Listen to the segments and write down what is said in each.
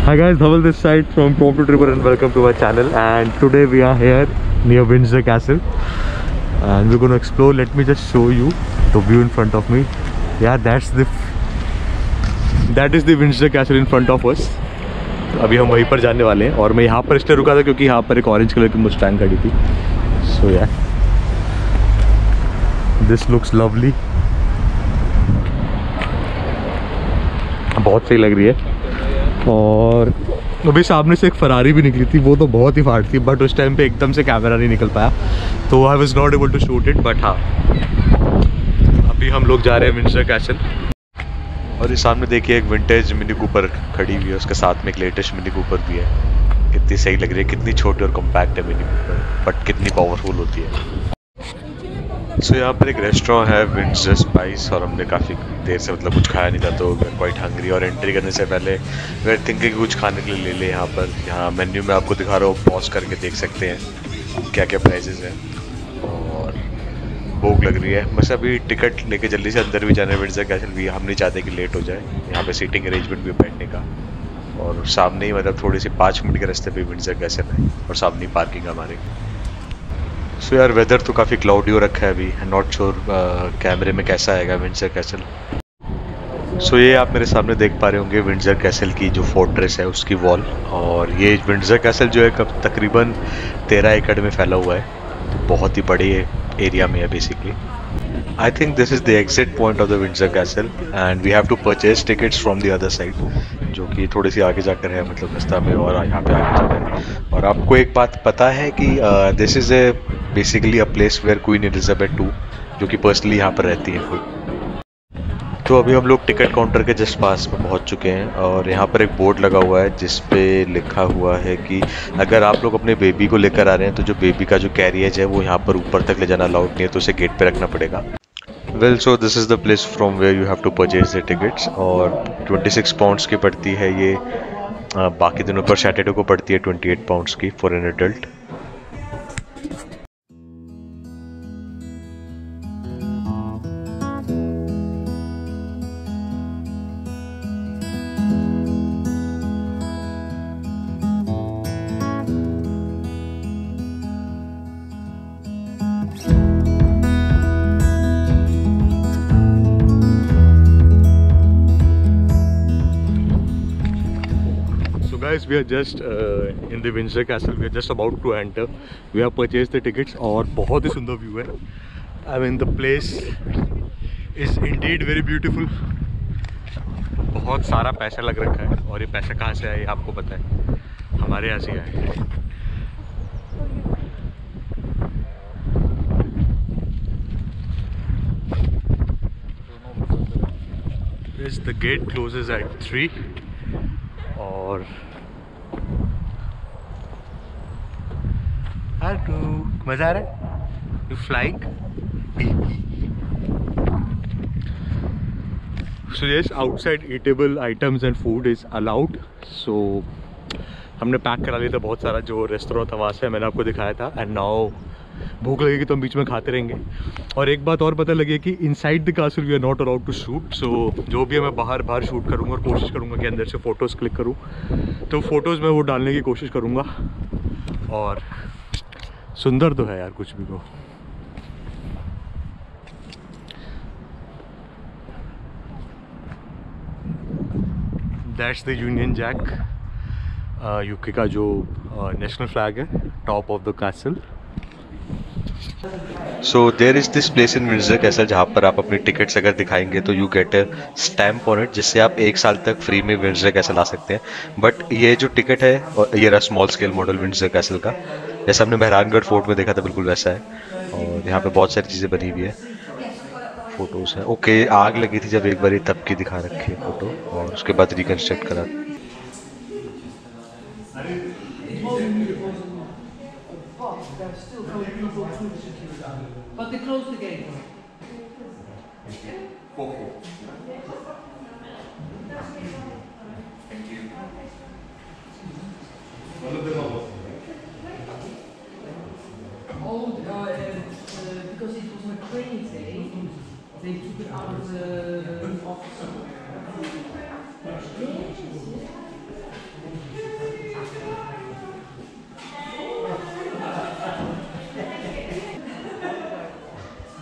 Hi guys, Dhaval this side from Prom to Tripper and welcome to our channel. And today we are here near Windsor Castle and we're going to explore. Let me just show you the view in front of me. Yeah, that is the Windsor Castle in front of us. अभी हम वहीं पर जाने वाले हैं और मैं यहाँ पर इसलिए रुका था क्योंकि यहाँ पर एक ऑरेंज कलर की मुस्टैंग खड़ी थी. So yeah, this looks lovely. बहुत सही लग रही है. और अभी सामने से एक फरारी भी निकली थी, वो तो बहुत ही फाट थी बट उस टाइम पे एकदम से कैमरा नहीं निकल पाया तो I was not able to shoot it. But हाँ, अभी हम लोग जा रहे हैं विंडसर कैसल. और इस सामने देखिए एक विंटेज मिनी कूपर खड़ी हुई है, उसके साथ में एक लेटेस्ट मिनी कूपर भी है. कितनी सही लग रही है, कितनी छोटी और कॉम्पैक्ट है मिनी कूपर, बट कितनी पावरफुल होती है. सो यहाँ पर एक रेस्टोरेंट है विंडसर स्पाइस और हमने काफ़ी देर से कुछ खाया नहीं था तो वी आर क्वाइट हंग्री. और एंट्री करने से पहले वी आर थिंकिंग कुछ खाने के लिए ले ले. यहाँ मेन्यू में आपको दिखा रहा हूँ, पॉज करके देख सकते हैं क्या क्या प्राइसेस हैं. और भूख लग रही है. बस अभी टिकट लेके जल्दी से अंदर भी जाना है विंडसर कैसल भी. हम नहीं चाहते कि लेट हो जाए. यहाँ पे सीटिंग अरेंजमेंट भी बैठने का और सामने ही थोड़ी सी 5 मिनट के रास्ते पे विंडसर कैसल है और सामने ही पार्किंग हमारे. सो यार वेदर तो काफ़ी क्लाउडी हो रखा है अभी. नॉट श्योर कैमरे में कैसा आएगा विंडसर कैसल. सो ये आप मेरे सामने देख पा रहे होंगे विंडसर कैसल की जो फोर्ट्रेस है उसकी वॉल. और ये विंडसर कैसल जो है तकरीबन 13 एकड़ में फैला हुआ है, तो बहुत ही बड़े एरिया में है basically. I think this is the exit point of the Windsor Castle and we have to purchase tickets from the other side, जो कि थोड़ी सी आगे जाकर है रास्ता में. और यहाँ पे आगे जाकर और आपको एक बात पता है कि this is a basically a place where Queen Elizabeth II जो कि पर्सनली यहाँ पर रहती है खुद. तो अभी हम लोग टिकट काउंटर के जस्ट पास में पहुँच चुके हैं और यहाँ पर एक बोर्ड लगा हुआ है जिस पे लिखा हुआ है कि अगर आप लोग अपने बेबी को लेकर आ रहे हैं तो जो बेबी का जो कैरियज है वो यहाँ पर ऊपर तक ले जाना अलाउड नहीं है, तो उसे गेट पे रखना पड़ेगा. Well so this is the place from where you have to purchase the tickets. और 26 पाउंड्स की पड़ती है ये. बाकी दिनों पर सैटरडे को पड़ती है 28 पाउंड्स की for an adult. Guys, we are just in the Windsor Castle. We are just about to enter. We have purchased the tickets और बहुत ही सुंदर व्यू है. I mean the place is indeed very beautiful. बहुत सारा पैसा लग रखा है और ये पैसा कहाँ से आया ये आपको पता है, हमारे यहाँ से आया है. Yes, the gate closes at 3 और मजा आ रहा है. You flying. So yes, outside eatable items and food is allowed. So हमने पैक करा लिया था बहुत सारा. जो रेस्टोरेंट था वहाँ से मैंने आपको दिखाया था. एंड नाउ भूख लगेगी तो हम बीच में खाते रहेंगे. और एक बात और पता लगी कि inside the castle we are not allowed to shoot. So जो भी है मैं बाहर शूट करूँगा और कोशिश करूँगा कि अंदर से फ़ोटोज़ क्लिक करूँ. तो फ़ोटोज़ में वो डालने की कोशिश करूँगा. और सुंदर तो है यार कुछ भी को. That's the Union Jack, UK का जो नेशनल फ्लैग है, top of the castle. So there is this place in Windsor Castle जहाँ पर आप अपनी टिकट्स अगर दिखाएंगे तो you get a stamp on it, जिससे आप 1 साल तक फ्री में विंडसर कैसल आ सकते हैं. बट ये जो टिकट है और ये रहा small scale model Windsor castle का, जैसे हमने मेहरानगढ़ फोर्ट में देखा था बिल्कुल वैसा है. और यहाँ पे बहुत सारी चीज़ें बनी हुई है, फ़ोटोज़ हैं. ओके, आग लगी थी जब एक बार तब की दिखा रखी है फ़ोटो और उसके बाद रिकन्स्ट्रक्ट करा. But they closed the gate. Thank you. Because it was a training day, they took it out of the office.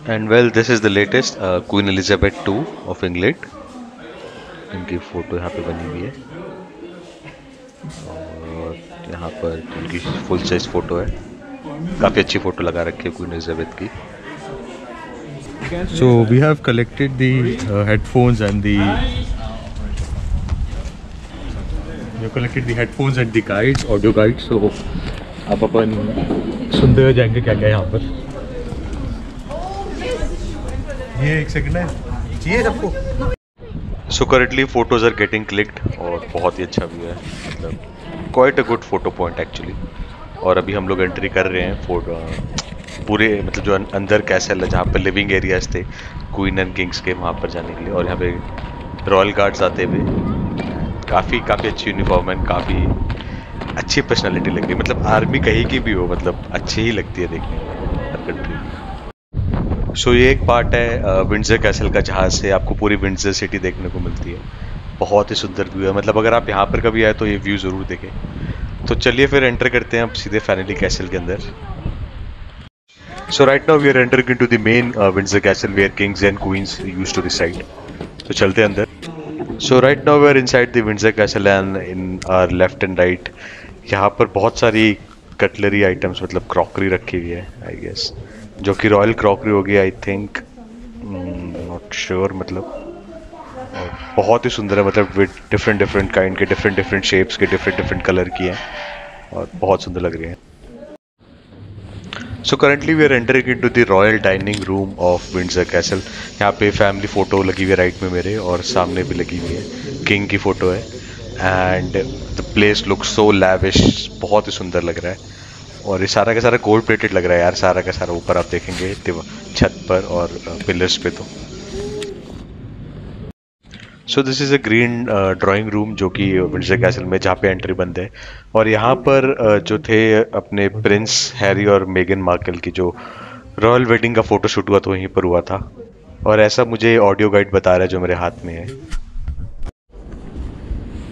And well this is the latest queen Elizabeth II of England. इनकी photo यहाँ पे बनी हुई है और यहाँ पर इनकी फुल साइज फ़ोटो है। काफ़ी अच्छी फ़ोटो लगा रखी है क्वीन एलिजाबेथ की। So we have collected the headphones and the guides, audio guides. So अब अपन सुनते हुए जाएंगे क्या क्या यहाँ पर। ये एक सेकंड है, चाहिए सबको। So currently photos are getting clicked और बहुत ही अच्छा व्यू है, मतलब quite a good photo point actually। और अभी हम लोग एंट्री कर रहे हैं फोटो पूरे मतलब जो अंदर कैसल है जहाँ पर लिविंग एरियाज थे क्वीन एंड किंग्स के, वहाँ पर जाने के लिए। और यहाँ पे रॉयल गार्ड्स आते हुए काफ़ी अच्छी यूनिफॉर्म है, काफ़ी अच्छी पर्सनालिटी लग रही है। मतलब आर्मी कहीं की भी हो, मतलब अच्छी ही लगती है देखने में हर कंट्री की। सो ये एक पार्ट है विंडसर कैसल का जहाँ से आपको पूरी विंडसर सिटी देखने को मिलती है। बहुत ही सुंदर व्यू है, मतलब अगर आप यहाँ पर कभी आए तो ये व्यू ज़रूर देखें। तो चलिए फिर एंटर करते हैं अब सीधे फाइनली कैसल के अंदर। So right now we are entering into the main Windsor Castle where kings and queens used to reside. So चलते हैं अंदर। So right now we are inside the Windsor Castle and in our left and right यहाँ पर बहुत सारी cutlery items मतलब crockery रखी हुई है आई गेस, जो कि रॉयल क्रॉकरी होगी आई थिंक, नॉट श्योर। मतलब और बहुत ही सुंदर है, मतलब विद डिफरेंट काइंड के डिफरेंट शेप्स के डिफरेंट कलर की है और बहुत सुंदर लग रही है। So currently we are entering into the royal dining room of Windsor Castle। यहाँ पे फैमिली फ़ोटो लगी हुई है राइट में मेरे, और सामने भी लगी हुई है किंग की फ़ोटो है। And the place look so lavish, बहुत ही सुंदर लग रहा है। और ये सारा का सारा गोल्ड प्लेटेड लग रहा है यार, सारा का सारा। ऊपर आप देखेंगे छत पर और पिलर्स पे तो। सो this is a green drawing room जो कि विंडसर कैसल में जहाँ पे एंट्री बंद है। और यहाँ पर जो थे अपने प्रिंस हैरी और मेगन मार्कल की जो रॉयल वेडिंग का फोटो शूट हुआ तो वहीं पर हुआ था, और ऐसा मुझे ऑडियो गाइड बता रहा है जो मेरे हाथ में है।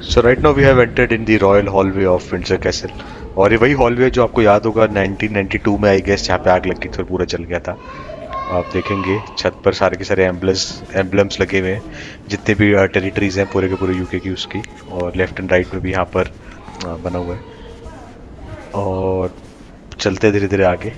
So right now we have entered in the royal hallway of Windsor castle. और ये वही हॉलवे जो आपको याद होगा 1992 में आई गेस जहाँ पे आग लग गई थी और पूरा जल गया था। आप देखेंगे छत पर सारे के सारे एम्बलम्स लगे हुए हैं, जितने भी टेरिटरीज हैं पूरे के पूरे यूके की उसकी। और लेफ्ट एंड राइट में भी यहाँ पर बना हुआ है। और चलते धीरे धीरे आगे।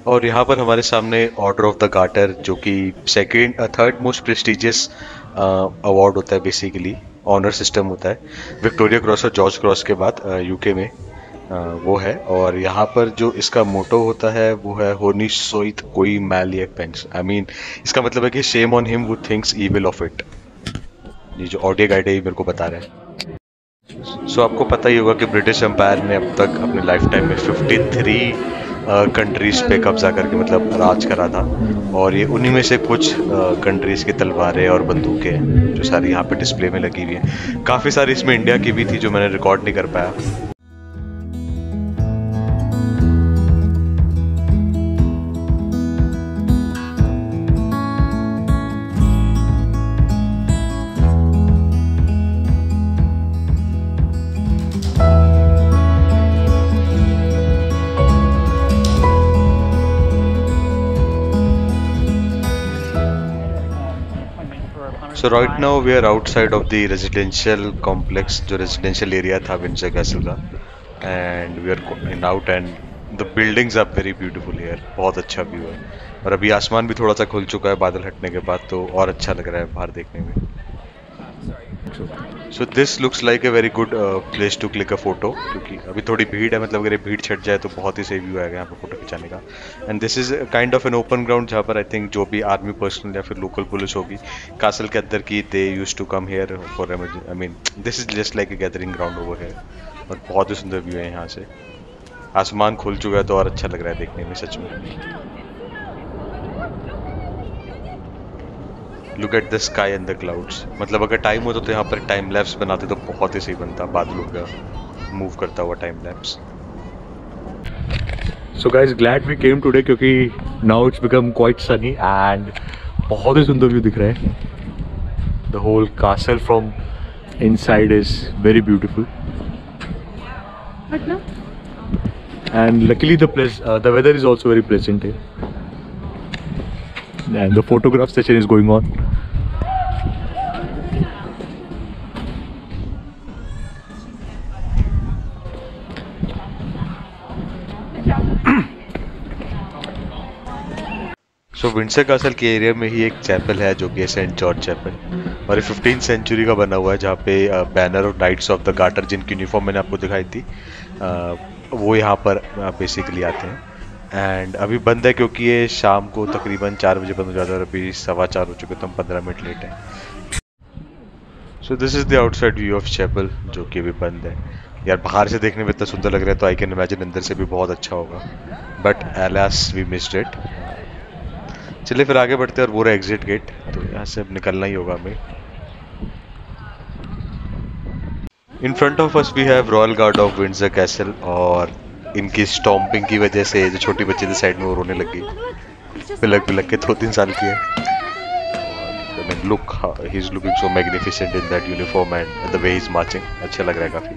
और यहाँ पर हमारे सामने ऑर्डर ऑफ द गार्टर, जो कि थर्ड मोस्ट प्रेस्टिजियस अवार्ड होता है, बेसिकली ऑनर सिस्टम होता है विक्टोरिया क्रॉस और जॉर्ज क्रॉस के बाद यूके में वो है। और यहाँ पर जो इसका मोटो होता है वो है होनी सोइत कोई मैलियक पेंस। आई मीन इसका मतलब है कि shame on him who thinks evil of it. ये जो ऑडियो गाइड है ये मेरे को बता रहा है। सो आपको पता ही होगा कि ब्रिटिश एम्पायर ने अब तक अपने लाइफ टाइम में 53 कंट्रीज पे कब्जा करके मतलब राज करा था। और ये उन्हीं में से कुछ कंट्रीज की तलवारें और बंदूकें हैं जो सारी यहाँ पे डिस्प्ले में लगी हुई हैं। काफ़ी सारी इसमें इंडिया की भी थी जो मैंने रिकॉर्ड नहीं कर पाया। So right now we are outside of the residential complex, जो residential area था विंडसर कैसल का, and we are in out and the buildings are very beautiful here। बहुत अच्छा व्यू है और अभी आसमान भी थोड़ा सा खुल चुका है बादल हटने के बाद, तो और अच्छा लग रहा है बाहर देखने में। So this looks like a very good place to click a photo, क्योंकि अभी थोड़ी भीड़ है, मतलब अगर भीड़ छट जाए तो बहुत ही सही व्यू आएगा यहाँ पर फोटो खिंचाने का। And this is kind of an open ground जहाँ पर आई थिंक जो भी आर्मी पर्सनल या फिर लोकल पुलिस होगी कासल के अंदर की, they used to come here for emergency. I mean this is just like a gathering ground over here. और बहुत ही सुंदर व्यू है यहाँ से, आसमान खुल चुका है तो और अच्छा लग रहा है देखने में सच में। Look at the sky and the clouds. मतलब अगर टाइम होता तो यहाँ पर टाइम लैप्स बनाते तो बहुत ही सही बनता, बादलों का मूव करता हुआ time lapse. So guys, glad we came today क्योंकि now it's become quite sunny and बहुत ही सुंदर व्यू दिख रहा है. The whole castle from inside is very beautiful. But no. And luckily the weather is also very pleasant here. And the photograph session is going on. So Windsor castle के area में ही एक chapel है जो कि Saint George chapel, और ये 15th century का बना हुआ है, जहाँ पे बैनर और नाइट्स ऑफ द गार्टर जिनकी यूनिफॉर्म मैंने आपको दिखाई थी वो यहाँ पर बेसिकली आते हैं. एंड अभी बंद है क्योंकि ये शाम को तकरीबन 4 बजे बंद हो जाता है और अभी 4:15 हो चुके, तो हम 15 मिनट लेट हैं. So this is the outside view of chapel जो कि अभी बंद है. यार बाहर से देखने में इतना सुंदर लग रहा है तो आई कैन इमेजिन अंदर से भी बहुत अच्छा होगा, but alas we missed it. चलिए फिर आगे बढ़ते हैं, और वो रहा एग्जिट गेट, तो यहाँ से अब निकलना ही होगा हमें. In front of us we have royal guard of Windsor castle, और इनकी स्टॉम्पिंग की वजह से जो छोटी बच्ची थी साइड में वो रोने लगी. पिलक के 2-3 साल की है. I mean, look, he's looking so magnificent in that uniform and the way he's marching. अच्छा लग रहा है काफी.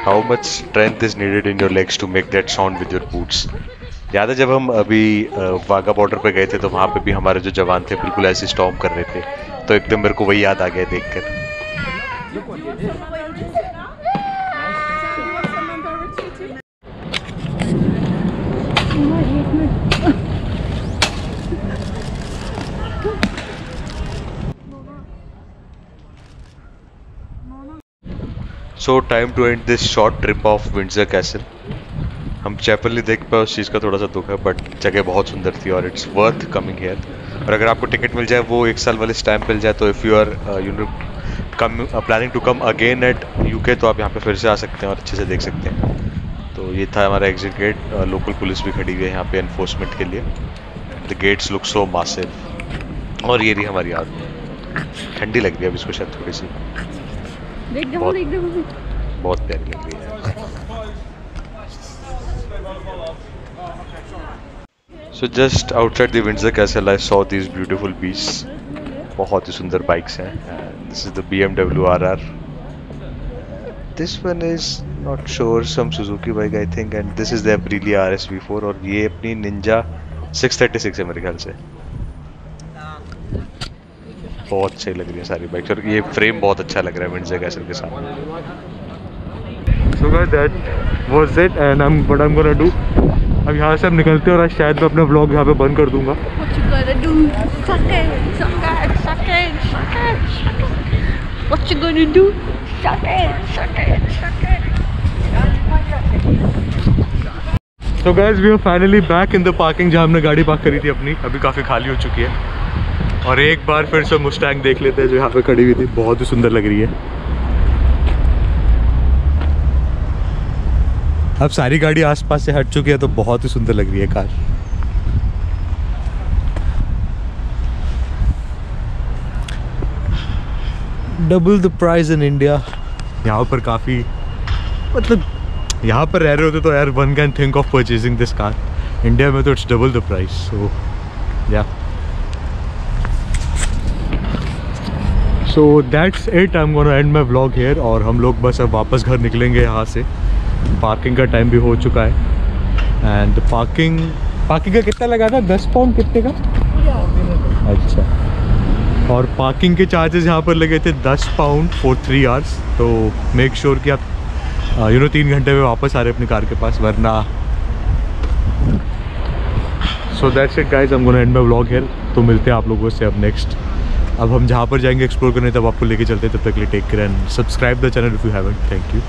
How much strength is needed in your legs to make that sound with your boots? याद है जब हम अभी वाघा बॉर्डर पे गए थे तो वहाँ पे भी हमारे जो जवान थे बिल्कुल ऐसे स्टॉर्म कर रहे थे, तो एकदम मेरे को वही याद आ गया देखकर. So time to end this short trip of Windsor Castle. हम चैपल नहीं देख पाए, उस चीज़ का थोड़ा सा दुख है, बट जगह बहुत सुंदर थी और इट्स वर्थ कमिंग हियर. और अगर आपको टिकट मिल जाए वो 1 साल वाले स्टैम्प मिल जाए, तो if you are planning to come again at UK, तो आप यहाँ पे फिर से आ सकते हैं और अच्छे से देख सकते हैं. तो ये था हमारा एग्जिट गेट. लोकल पुलिस भी खड़ी हुई है यहाँ पे एनफोर्समेंट के लिए. The gates look so massive. और ये रही हमारी आग. ठंडी लग रही है अब इसको शायद थोड़ी सी. बहुत प्यारी लग रही है. So just outside the Windsor Castle I saw these beautiful beast. बहुत ही सुंदर बाइक्स हैं. This is the BMW RR. This one is not sure, some Suzuki bike I think, and this is the Aprilia RS V4, और ये अपनी Ninja 636 है मेरे ख्याल से. बहुत सही लग रही है सारी बाइक्स, और ये फ्रेम बहुत अच्छा लग रहा है विंडसर कैसल के साथ. So guys, that was it and what I'm gonna do. अब यहाँ से हम निकलते हैं और आज शायद मैं अपना व्लॉग यहाँ पे बंद कर दूंगा. What you gonna do? Suck it, suck it, suck it, suck it, suck it. What you gonna do? Suck it, suck it, suck it. So guys, we are finally back in the parking जहाँ हमने गाड़ी park करी थी अपनी. अभी काफ़ी खाली हो चुकी है, और एक बार फिर से मुस्टैंग देख लेते हैं जो यहाँ पे खड़ी हुई थी. बहुत ही सुंदर लग रही है. अब सारी गाड़ी आसपास से हट चुकी है तो बहुत ही सुंदर लग रही है car. Double the price in India. यहाँ पर काफ़ी, मतलब यहाँ पर रह रहे होते तो यार one can think of purchasing this car. India में तो इट्स डबल द प्राइस. सो या so that's it. I am gonna and my vlog here, और हम लोग बस अब वापस घर निकलेंगे यहाँ से. पार्किंग का टाइम भी हो चुका है. एंड पार्किंग का कितना लगा था? 10 पाउंड कितने का? अच्छा. और पार्किंग के चार्जेस यहाँ पर लगे थे 10 पाउंड फॉर 3 आवर्स. तो मेक श्योर कि आप 3 घंटे में वापस आ रहे अपनी कार के पास, वरना. So that's it guys, I am gonna and my vlog here. तो मिलते हैं आप लोगों से अब नेक्स्ट. अब हम जहाँ पर जाएंगे एक्सप्लोर करने, तब आपको लेके चलते हैं. तब तक के लिए take care and subscribe the channel if you haven't. Thank you.